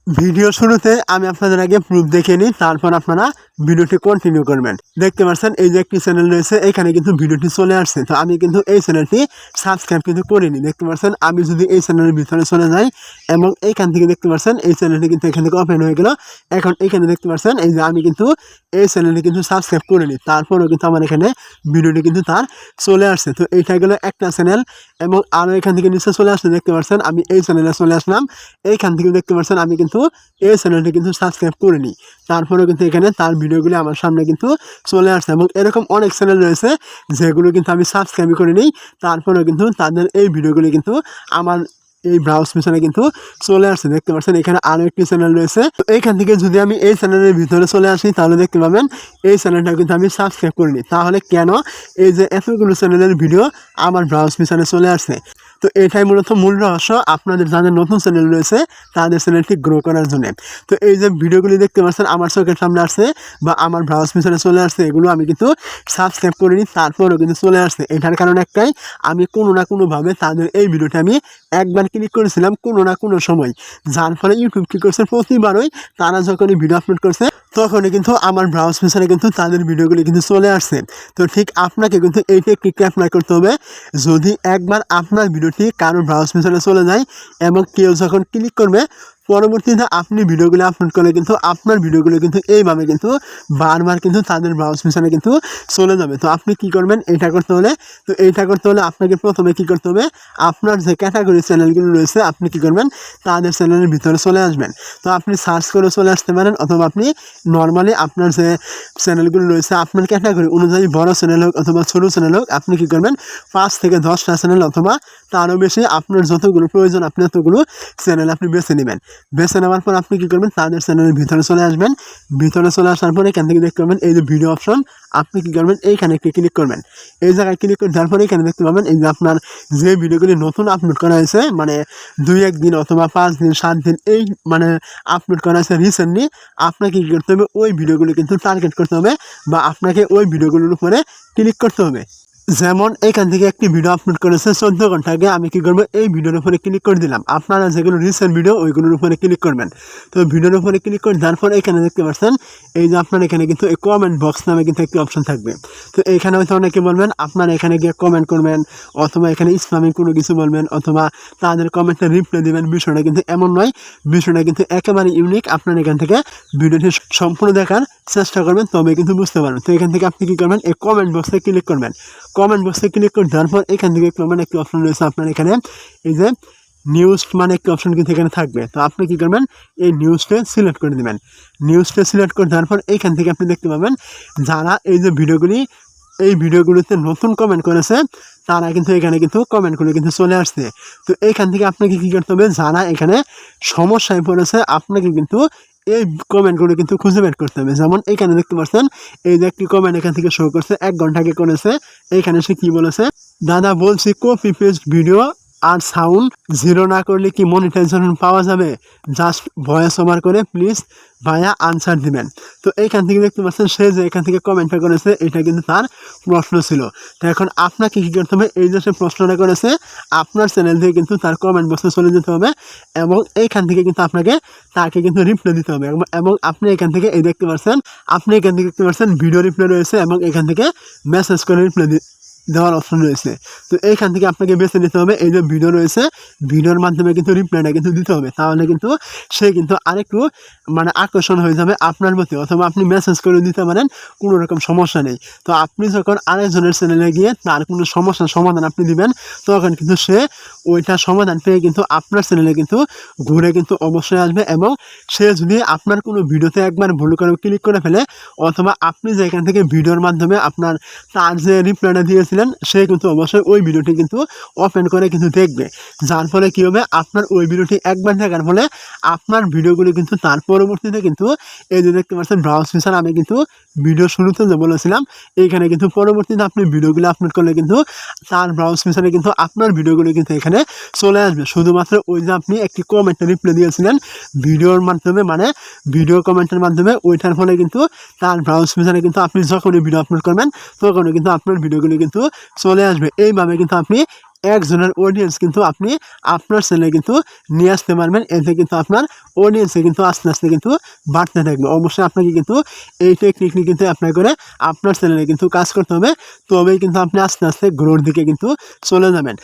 Video শুরুতে আমি আপনাদের আগে প্রুফ দেখে নিই, তারপর আপনারা ভিডিওটি কন্টিনিউ করবেন। দেখতে পাচ্ছেন এই যে একটি চ্যানেল রয়েছে, এখানে কিন্তু ভিডিওটি চলে আসছে। তো আমি কিন্তু এই চ্যানেলটি সাবস্ক্রাইব কিন্তু করিনি। দেখতে পাচ্ছেন আমি যদি এই চ্যানেলের ভিতরে চলে যাই এবং এইখান থেকে দেখতে পাচ্ছেন এই চ্যানেলটি কিন্তু এখান থেকে ওপেন হয়ে গেল। এখন এখানে দেখতে পাচ্ছেন এই যে আমি কিন্তু এই চ্যানেলটি কিন্তু সাবস্ক্রাইব করিনি, তারপরেও কিন্তু আমার এখানে ভিডিওটি কিন্তু তার চলে আসছে। তো এইটা গেলো একটা চ্যানেল এবং আরও এখান থেকে নিচে চলে আসছে। দেখতে পাচ্ছেন আমি এই চ্যানেলে চলে আসলাম, এইখান থেকে দেখতে পাচ্ছেন আমি কিন্তু এই চ্যানেলটি কিন্তু সাবস্ক্রাইব করিনি, তারপরেও কিন্তু এখানে তার ভিডিওগুলি আমার সামনে কিন্তু চলে আসছে। এবং এরকম অনেক চ্যানেল রয়েছে যেগুলো কিন্তু আমি সাবস্ক্রাইব করিনি, তারপরেও কিন্তু তাদের এই ভিডিওগুলি কিন্তু আমার এই ব্রাউজ মিশনে কিন্তু চলে আসছে। দেখতে পাচ্ছেন এখানে আরও একটি চ্যানেল রয়েছে। তো এইখান থেকে যদি আমি এই চ্যানেলের ভিতরে চলে আসি তাহলে দেখতে পাবেন এই চ্যানেলটা কিন্তু আমি সাবস্ক্রাইব করিনি। তাহলে কেন এই যে এতগুলো চ্যানেলের ভিডিও আমার ব্রাউজ মিশনে চলে আসছে? তো এটাই মূলত মূল রহস্য আপনাদের যাদের নতুন চ্যানেল রয়েছে তাদের চ্যানেলটি গ্রো করার জন্য। তো এই যে ভিডিওগুলি দেখতে পাচ্ছেন আমার চোখের সামনে আসছে বা আমার ব্রাউজ মিশনে চলে আসছে, এগুলো আমি কিন্তু সাবস্ক্রাইব করিনি, তারপরেও কিন্তু চলে আসছে। এটার কারণ একটাই, আমি কোনো না কোনোভাবে তাদের এই ভিডিওটি আমি একবার ক্লিক করেছিলাম কোনো না কোনো সময়, যার ফলে ইউটিউব কী করছে প্রতিবারই তারা যখনই ভিডিও আপলোড করছে তখনই কিন্তু আমার ব্রাউজ মিশনে কিন্তু তাদের ভিডিওগুলি কিন্তু চলে আসছে। তো ঠিক আপনাকে কিন্তু এই টেকনিকটি অ্যাপ্লাই করতে হবে। যদি একবার আপনার ভিডিওটি কারোর ব্রাউজ মিশনে চলে যায় এবং কেউ যখন ক্লিক করবে পরবর্তীতে আপনি ভিডিওগুলো আপলোড করলে কিন্তু আপনার ভিডিওগুলো কিন্তু এইভাবে কিন্তু বারবার কিন্তু তাদের ব্রাউজ মিশনে কিন্তু চলে যাবে। তো আপনি কি করবেন এইটা করতে হলে? তো এইটা করতে হলে আপনাকে প্রথমে কি করতে হবে, আপনার যে ক্যাটাগরি চ্যানেলগুলো রয়েছে আপনি কি করবেন, তাদের চ্যানেলের ভিতরে চলে আসবেন। তো আপনি সার্চ করে চলে আসতে পারেন, অথবা আপনি নর্মালি আপনার যে চ্যানেলগুলো রয়েছে আপনার ক্যাটাগরি অনুযায়ী বড় চ্যানেল হোক অথবা ছোটো চ্যানেল হোক, আপনি কি করবেন 5 থেকে 10টা চ্যানেল অথবা তারও বেশি আপনার যতগুলো প্রয়োজন আপনি ততগুলো চ্যানেল আপনি বেছে নেবেন। বেছে নেওয়ার পর আপনি কী করবেন, তাদের চ্যানেলের ভিতরে চলে আসবেন। ভিতরে চলে আসার পরে এখান থেকে দেখতে পাবেন এই যে ভিডিও অপশন, আপনি কী করবেন এইখানে একটি ক্লিক করবেন। এই জায়গায় ক্লিক করে দেওয়ার পরে এখানে দেখতে পাবেন এই যে আপনার যে ভিডিওগুলি নতুন আপলোড করা হয়েছে, মানে 2-1 দিন অথবা 5 দিন 7 দিন এই মানে আপলোড করা হয়েছে রিসেন্টলি, আপনাকে কী করতে হবে, ওই ভিডিওগুলো কিন্তু টার্গেট করতে হবে বা আপনাকে ওই ভিডিওগুলোর উপরে ক্লিক করতে হবে। যেমন এখান থেকে একটি ভিডিও আপলোড করেছে 14 ঘন্টা আগে, আমি কী করবো এই ভিডিওর উপরে ক্লিক করে দিলাম। আপনারা যেগুলো রিসেন্ট ভিডিও ওইগুলোর উপরে ক্লিক করবেন। তো ভিডিওর উপরে ক্লিক করে দেওয়ার পরে এখানে দেখতে পাচ্ছেন এই যে আপনার এখানে কিন্তু এই কমেন্ট বক্স নামে কিন্তু একটি অপশন থাকবে। তো এইখানে হয়তো অনেকে বলবেন আপনারা এখানে গিয়ে কমেন্ট করবেন অথবা এখানে ইসলামিক কোনো কিছু বলবেন অথবা তাদের কমেন্টে রিপ্লাই দেবেন। বিষয়টা কিন্তু এমন নয়, বিষয়টা কিন্তু একেবারে ইউনিক। আপনারা এখান থেকে ভিডিওটি সম্পূর্ণ দেখার চেষ্টা করবেন, তবে কিন্তু বুঝতে পারবেন। তো এখান থেকে আপনি কী করবেন, এই কমেন্ট বক্সে ক্লিক করবেন। কমেন্ট বক্সে ক্লিক করে দেওয়ার পর এখান থেকে কমেন্ট একটি অপশন রয়েছে আপনার এখানে এই যে নিউজ মানে একটি অপশন কিন্তু এখানে থাকবে। তো আপনি কী করবেন, এই নিউজটা সিলেক্ট করে দেবেন। নিউজটা সিলেক্ট করে দেওয়ার পর এইখান থেকে আপনি দেখতে পাবেন যারা এই যে ভিডিওগুলি এই ভিডিওগুলোতে নতুন কমেন্ট করেছে তারা কিন্তু এখানে কিন্তু কমেন্টগুলো কিন্তু চলে আসছে। তো এইখান থেকে আপনাকে কী করতে হবে, যারা এখানে সমস্যায় পড়েছে আপনাকে কিন্তু এই কমেন্টগুলো কিন্তু খুঁজে বের করতে হবে। যেমন এখানে দেখতে পাচ্ছেন এই যে একটি কমেন্ট এখান থেকে শো করছে 1 ঘন্টা আগে করেছে। এইখানে সে কী বলেছে, দাদা বলছি কপি পেস্ট ভিডিও আর সাউন্ড 0 না করলে কি মনিটাইজেশন পাওয়া যাবে? জাস্ট ভয়েস ওভার করে প্লিজ ভাইয়া আনসার দিবেন। তো এইখান থেকে দেখতে পাচ্ছেন সে যে এখান থেকে কমেন্টটা করেছে এটা কিন্তু তার প্রশ্ন ছিল। তো এখন আপনাকে কী করতে হবে, এই যে সে প্রশ্নটা করেছে আপনার চ্যানেল থেকে কিন্তু তার কমেন্ট বক্সে চলে যেতে হবে এবং এইখান থেকে কিন্তু আপনাকে তাকে কিন্তু রিপ্লাই দিতে হবে। এবং আপনি এখান থেকে এই দেখতে পাচ্ছেন ভিডিও রিপ্লাই রয়েছে এবং এখান থেকে মেসেজ করে রিপ্লাই দেওয়ার অপশন রয়েছে। তো এইখান থেকে আপনাকে বেছে নিতে হবে এই যে ভিডিও রয়েছে, ভিডিওর মাধ্যমে কিন্তু রিপ্লাইটা কিন্তু দিতে হবে। তাহলে কিন্তু সে কিন্তু আরেকটু মানে আকর্ষণ হয়ে যাবে আপনার প্রতি, অথবা আপনি মেসেজ করে দিতে পারেন, কোনো রকম সমস্যা নেই। তো আপনি যখন আরেকজনের চ্যানেলে গিয়ে তার কোনো সমস্যার সমাধান আপনি দিবেন তখন কিন্তু সে ওইটা সমাধান পেয়ে কিন্তু আপনার চ্যানেলে কিন্তু ঘুরে কিন্তু অবশ্যই আসবে। এবং সে যদি আপনার কোনো ভিডিওতে একবার ভুল করে ক্লিক করে ফেলে অথবা আপনি যে এখান থেকে ভিডিওর মাধ্যমে আপনার তার যে রিপ্লাইটা দিয়েছিলেন সে কিন্তু অবশ্যই ওই ভিডিওটি কিন্তু ওপেন করে কিন্তু দেখবে। যার ফলে কী হবে, আপনার ওই ভিডিওটি একবার দেখার ফলে আপনার ভিডিওগুলি কিন্তু তার পরবর্তীতে কিন্তু এই যে দেখতে পাচ্ছেন ব্রাউজ ফিচার, আমি কিন্তু ভিডিও শুরুতে যে বলেছিলাম এইখানে কিন্তু পরবর্তীতে আপনি ভিডিওগুলো আপলোড করলে কিন্তু তার ব্রাউজ ফিচারে কিন্তু আপনার ভিডিওগুলো কিন্তু এখানে চলে আসবে। শুধুমাত্র ওই যে আপনি একটি কমেন্টে রিপ্লাই দিয়েছিলেন ভিডিওর মাধ্যমে, মানে ভিডিও কমেন্টের মাধ্যমে, ওইটার ফলে কিন্তু তার ব্রাউজ ফিচারে কিন্তু আপনি যখনই ভিডিও আপলোড করবেন তখনই কিন্তু আপনার ভিডিওগুলো কিন্তু চলে আসবে। এইভাবে কিন্তু আপনি একজনের অডিয়েন্স কিন্তু আপনি আপনার চ্যানেলে কিন্তু নিয়ে আসতে পারবেন। এতে কিন্তু আপনার অডিয়েন্সে কিন্তু আস্তে আস্তে কিন্তু বাড়তে থাকবে। অবশ্যই আপনাকে কিন্তু এই টেকনিকটি কিন্তু অ্যাপ্লাই করে আপনার চ্যানেলে কিন্তু কাজ করতে হবে। তবেই কিন্তু আপনি আস্তে আস্তে গ্রোর দিকে কিন্তু চলে যাবেন।